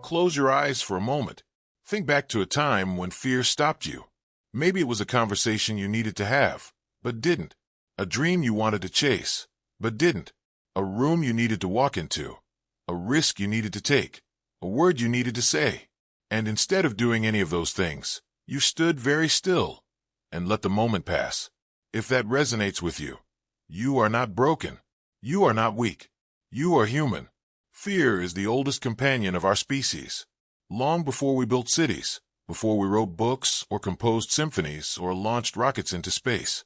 close your eyes for a moment. Think back to a time when fear stopped you. Maybe it was a conversation you needed to have, but didn't. A dream you wanted to chase, but didn't. A room you needed to walk into. A risk you needed to take. A word you needed to say. And instead of doing any of those things, you stood very still and let the moment pass. If that resonates with you, you are not broken. You are not weak. You are human. Fear is the oldest companion of our species. Long before we built cities, before we wrote books or composed symphonies or launched rockets into space,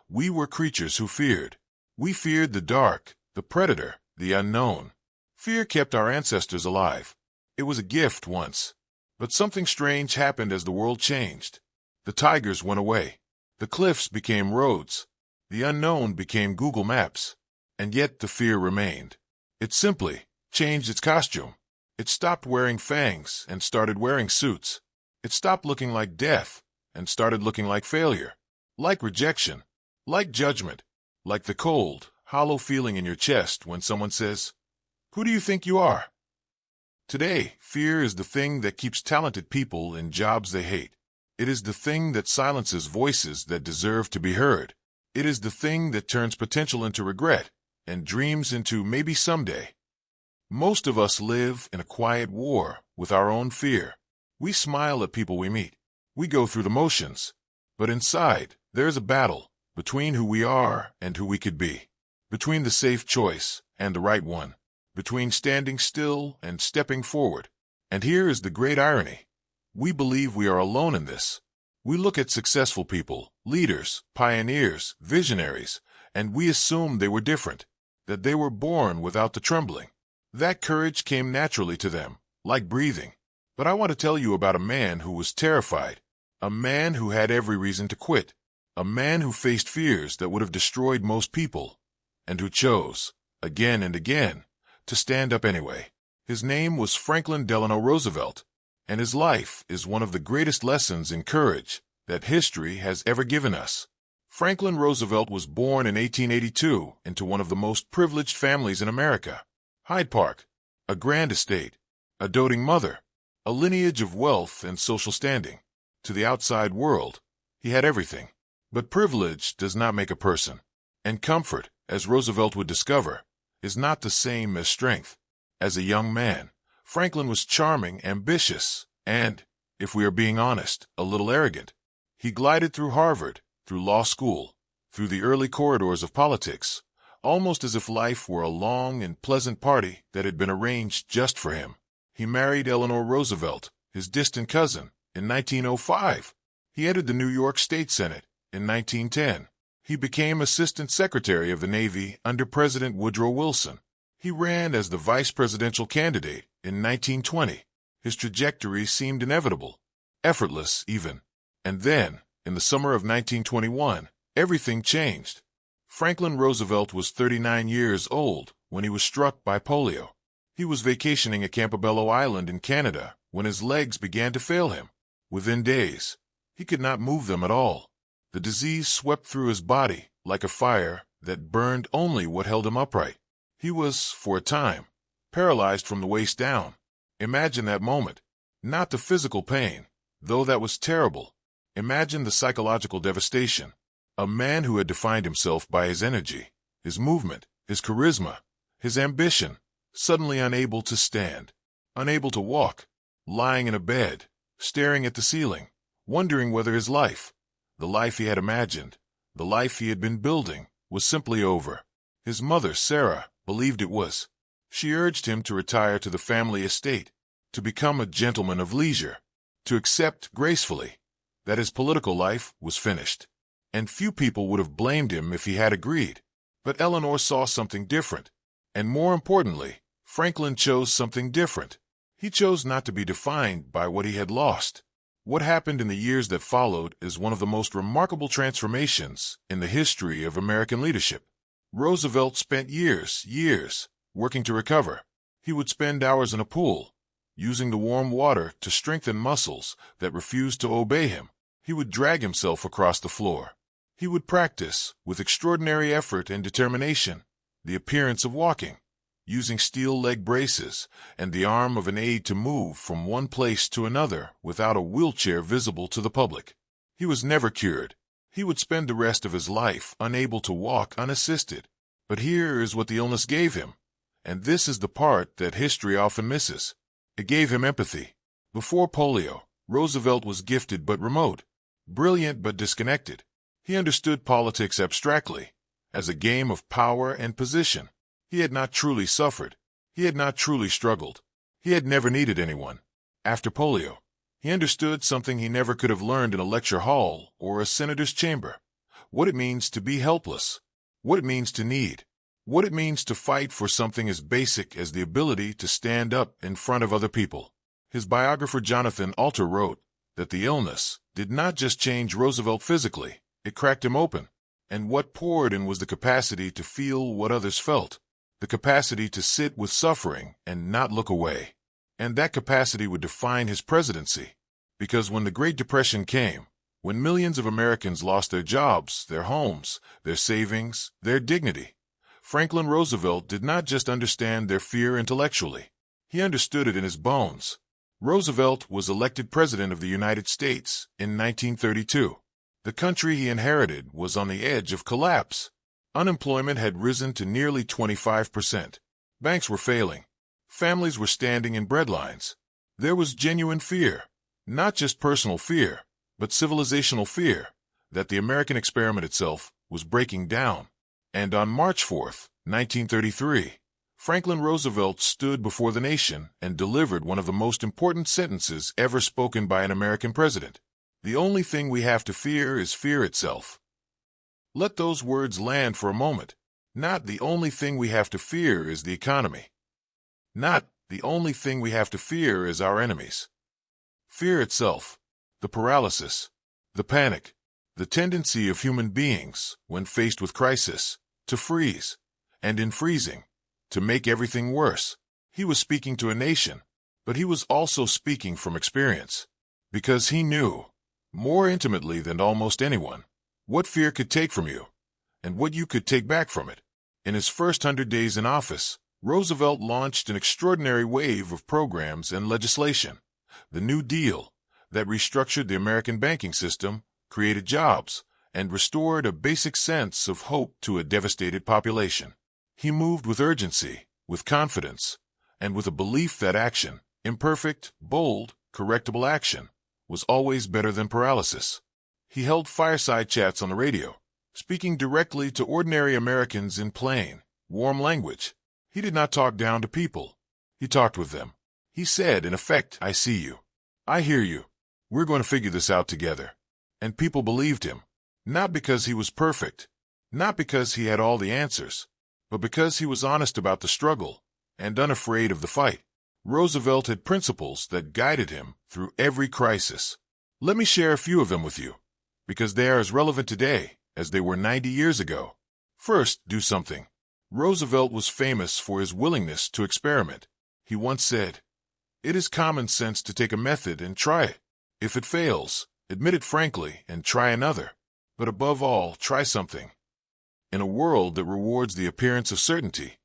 we were creatures who feared. We feared the dark, the predator, the unknown. Fear kept our ancestors alive. It was a gift once. But something strange happened as the world changed. The tigers went away. The cliffs became roads. The unknown became Google Maps. And yet the fear remained. It simply changed its costume. It stopped wearing fangs and started wearing suits. It stopped looking like death and started looking like failure, like rejection, like judgment, like the cold, hollow feeling in your chest when someone says, "Who do you think you are?" Today, fear is the thing that keeps talented people in jobs they hate. It is the thing that silences voices that deserve to be heard. It is the thing that turns potential into regret and dreams into maybe someday. Most of us live in a quiet war with our own fear. We smile at people we meet. We go through the motions. But inside, there is a battle between who we are and who we could be, between the safe choice and the right one, between standing still and stepping forward. And here is the great irony. We believe we are alone in this. We look at successful people, leaders, pioneers, visionaries, and we assume they were different, that they were born without the trembling. That courage came naturally to them, like breathing. But I want to tell you about a man who was terrified, a man who had every reason to quit, a man who faced fears that would have destroyed most people, and who chose, again and again, to stand up anyway. His name was Franklin Delano Roosevelt, and his life is one of the greatest lessons in courage that history has ever given us. Franklin Roosevelt was born in 1882 into one of the most privileged families in America. Hyde Park, a grand estate, a doting mother, a lineage of wealth and social standing. To the outside world, he had everything. But privilege does not make a person. And comfort, as Roosevelt would discover, is not the same as strength. As a young man, Franklin was charming, ambitious, and, if we are being honest, a little arrogant. He glided through Harvard, through law school, through the early corridors of politics, almost as if life were a long and pleasant party that had been arranged just for him. He married Eleanor Roosevelt, his distant cousin, in 1905. He entered the New York State Senate in 1910. He became Assistant Secretary of the Navy under President Woodrow Wilson. He ran as the vice presidential candidate in 1920. His trajectory seemed inevitable, effortless even. And then, in the summer of 1921, everything changed. Franklin Roosevelt was 39 years old when he was struck by polio. He was vacationing at Campobello Island in Canada when his legs began to fail him. Within days, he could not move them at all. The disease swept through his body like a fire that burned only what held him upright. He was, for a time, paralyzed from the waist down. Imagine that moment. Not the physical pain, though that was terrible. Imagine the psychological devastation. A man who had defined himself by his energy, his movement, his charisma, his ambition, suddenly unable to stand, unable to walk, lying in a bed, staring at the ceiling, wondering whether his life, the life he had imagined, the life he had been building, was simply over. His mother, Sarah, believed it was. She urged him to retire to the family estate, to become a gentleman of leisure, to accept gracefully that his political life was finished. And few people would have blamed him if he had agreed. But Eleanor saw something different. And more importantly, Franklin chose something different. He chose not to be defined by what he had lost. What happened in the years that followed is one of the most remarkable transformations in the history of American leadership. Roosevelt spent years, working to recover. He would spend hours in a pool, using the warm water to strengthen muscles that refused to obey him. He would drag himself across the floor. He would practice, with extraordinary effort and determination, the appearance of walking. using steel leg braces and the arm of an aide to move from one place to another without a wheelchair visible to the public. He was never cured. He would spend the rest of his life unable to walk unassisted. But here is what the illness gave him, and this is the part that history often misses. It gave him empathy. Before polio, Roosevelt was gifted but remote, brilliant but disconnected. He understood politics abstractly, as a game of power and position. He had not truly suffered. He had not truly struggled. He had never needed anyone. After polio, he understood something he never could have learned in a lecture hall or a senator's chamber: what it means to be helpless, what it means to need, what it means to fight for something as basic as the ability to stand up in front of other people. His biographer Jonathan Alter wrote that the illness did not just change Roosevelt physically, it cracked him open. And what poured in was the capacity to feel what others felt, the capacity to sit with suffering and not look away. And that capacity would define his presidency. Because when the Great Depression came, when millions of Americans lost their jobs, their homes, their savings, their dignity, Franklin Roosevelt did not just understand their fear intellectually. He understood it in his bones. Roosevelt was elected President of the United States in 1932. The country he inherited was on the edge of collapse. Unemployment had risen to nearly 25%. Banks were failing. Families were standing in breadlines. There was genuine fear, not just personal fear, but civilizational fear, that the American experiment itself was breaking down. And on March 4th, 1933, Franklin Roosevelt stood before the nation and delivered one of the most important sentences ever spoken by an American president. The only thing we have to fear is fear itself. Let those words land for a moment. Not the only thing we have to fear is the economy. Not the only thing we have to fear is our enemies. Fear itself, the paralysis, the panic, the tendency of human beings, when faced with crisis, to freeze, and in freezing, to make everything worse. He was speaking to a nation, but he was also speaking from experience, because he knew, more intimately than almost anyone, what fear could take from you, and what you could take back from it. In his first 100 days in office, Roosevelt launched an extraordinary wave of programs and legislation. The New Deal, that restructured the American banking system, created jobs, and restored a basic sense of hope to a devastated population. He moved with urgency, with confidence, and with a belief that action, imperfect, bold, correctable action, was always better than paralysis. He held fireside chats on the radio, speaking directly to ordinary Americans in plain, warm language. He did not talk down to people. He talked with them. He said, in effect, "I see you. I hear you. We're going to figure this out together." And people believed him, not because he was perfect, not because he had all the answers, but because he was honest about the struggle and unafraid of the fight. Roosevelt had principles that guided him through every crisis. Let me share a few of them with you, because they are as relevant today as they were 90 years ago. First, do something. Roosevelt was famous for his willingness to experiment. He once said, "It is common sense to take a method and try it. If it fails, admit it frankly and try another. But above all, try something." In a world that rewards the appearance of certainty,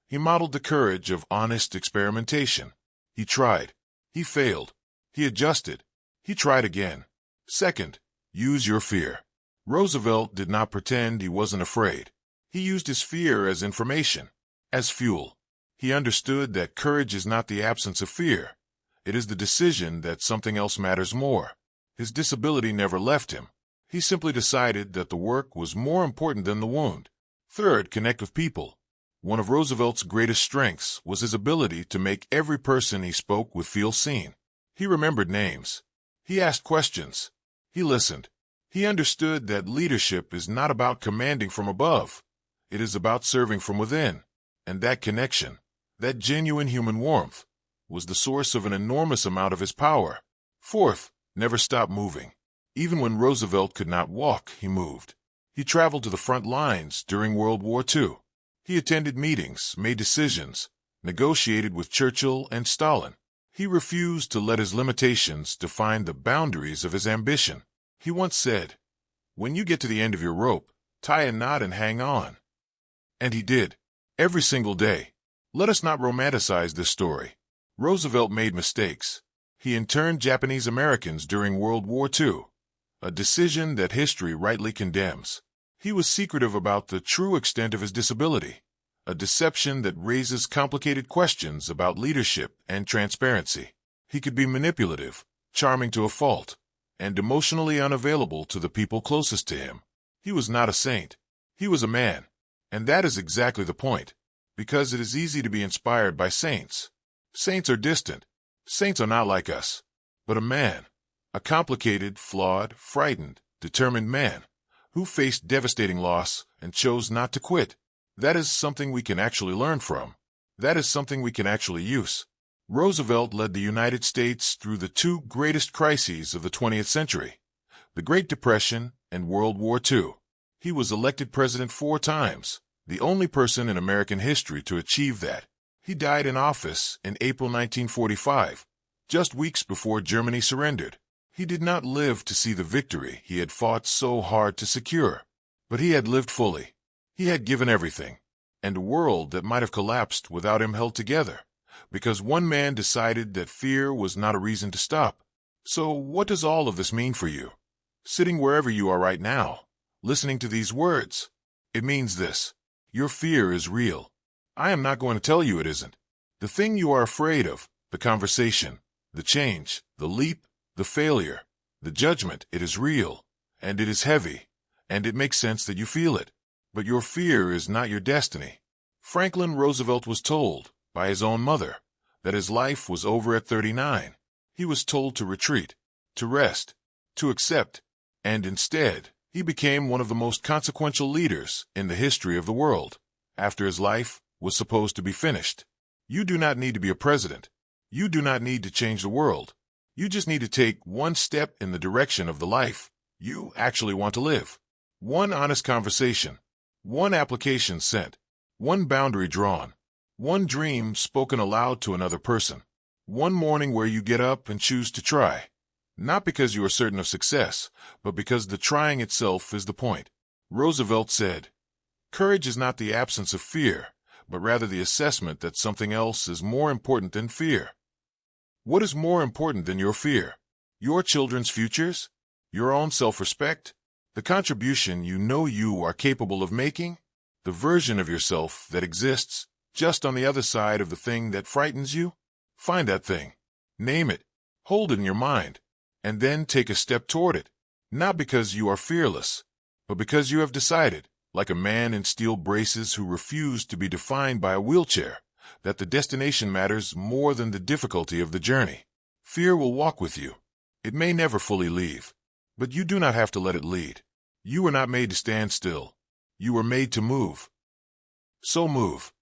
he modeled the courage of honest experimentation. He tried. He failed. He adjusted. He tried again. Second, use your fear. Roosevelt did not pretend he wasn't afraid. He used his fear as information, as fuel. He understood that courage is not the absence of fear. It is the decision that something else matters more. His disability never left him. He simply decided that the work was more important than the wound. Third, connect with people. One of Roosevelt's greatest strengths was his ability to make every person he spoke with feel seen. He remembered names. He asked questions. He listened. He understood that leadership is not about commanding from above. It is about serving from within. And that connection, that genuine human warmth, was the source of an enormous amount of his power. Fourth, never stop moving. Even when Roosevelt could not walk, he moved. He traveled to the front lines during World War II. He attended meetings, made decisions, negotiated with Churchill and Stalin. He refused to let his limitations define the boundaries of his ambition. He once said, "When you get to the end of your rope, tie a knot and hang on." And he did, every single day. Let us not romanticize this story. Roosevelt made mistakes. He interned Japanese Americans during World War II, a decision that history rightly condemns. He was secretive about the true extent of his disability, a deception that raises complicated questions about leadership and transparency. He could be manipulative, charming to a fault, and emotionally unavailable to the people closest to him. He was not a saint. He was a man. And that is exactly the point, because it is easy to be inspired by saints. Saints are distant. Saints are not like us. But a man, a complicated, flawed, frightened, determined man, who faced devastating loss and chose not to quit. That is something we can actually learn from. That is something we can actually use. Roosevelt led the United States through the two greatest crises of the 20th century, the Great Depression and World War II. He was elected president 4 times, the only person in American history to achieve that. He died in office in April 1945, just weeks before Germany surrendered. He did not live to see the victory he had fought so hard to secure, but he had lived fully. He had given everything, and a world that might have collapsed without him held together, because one man decided that fear was not a reason to stop. So what does all of this mean for you? Sitting wherever you are right now, listening to these words, it means this: your fear is real. I am not going to tell you it isn't. The thing you are afraid of, the conversation, the change, the leap, the failure, the judgment, it is real, and it is heavy, and it makes sense that you feel it. But your fear is not your destiny. Franklin Roosevelt was told, by his own mother, that his life was over at 39. He was told to retreat, to rest, to accept, and instead, he became one of the most consequential leaders in the history of the world, after his life was supposed to be finished. You do not need to be a president. You do not need to change the world. You just need to take one step in the direction of the life you actually want to live. One honest conversation, one application sent, one boundary drawn, one dream spoken aloud to another person, one morning where you get up and choose to try. Not because you are certain of success, but because the trying itself is the point. Roosevelt said, "Courage is not the absence of fear, but rather the assessment that something else is more important than fear." What is more important than your fear? Your children's futures? Your own self-respect? The contribution you know you are capable of making? The version of yourself that exists just on the other side of the thing that frightens you? Find that thing. Name it. Hold it in your mind. And then take a step toward it. Not because you are fearless, but because you have decided, like a man in steel braces who refused to be defined by a wheelchair, that the destination matters more than the difficulty of the journey. Fear will walk with you. It may never fully leave, but you do not have to let it lead. You were not made to stand still. You were made to move. So move.